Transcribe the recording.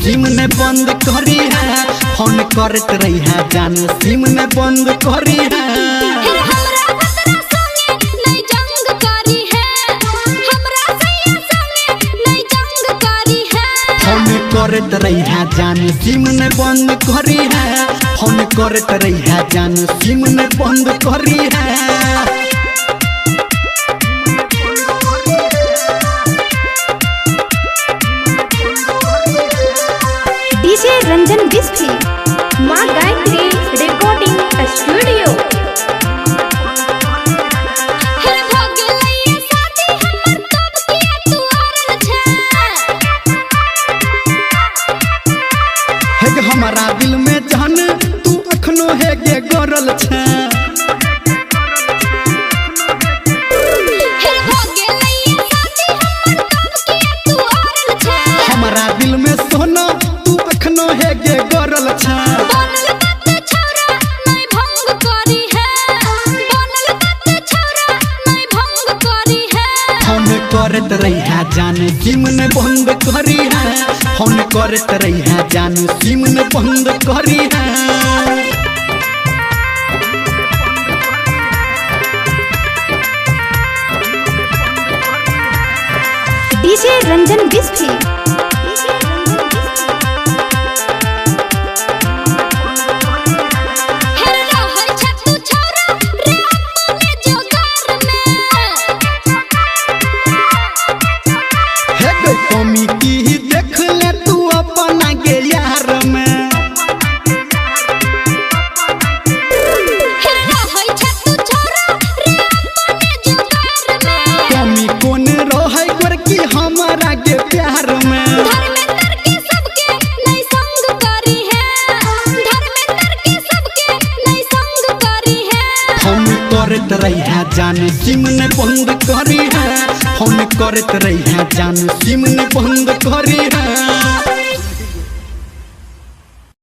SIM ने बंद करी है फोन करत रही है जान सिम ने बंद करी है करत रही है जान सिम ने बंद करी है फोन करत रही है जान सिम ने बंद करी है। डीजे रंजन बिस्फी माँ गायत्री रिकॉर्डिंग स्टूडियो। हमारा दिल में जान तू अखनो है गे गोरल छे हमारा दिल में सोना तू अखनो है गे गोरल छे फोन करत रही है जान सिम ने बंद करी है फोन करत रही है जान सिम ने बंद करी है। डीजे रंजन बिस्फी कमी की देख ले तू अपना के यार में कमी कौन रहे गोर की हमारा के प्यार में फोन करत रही है जान सिम ने बंद करी है फोन करत रही है जान सिम ने बंद करी है।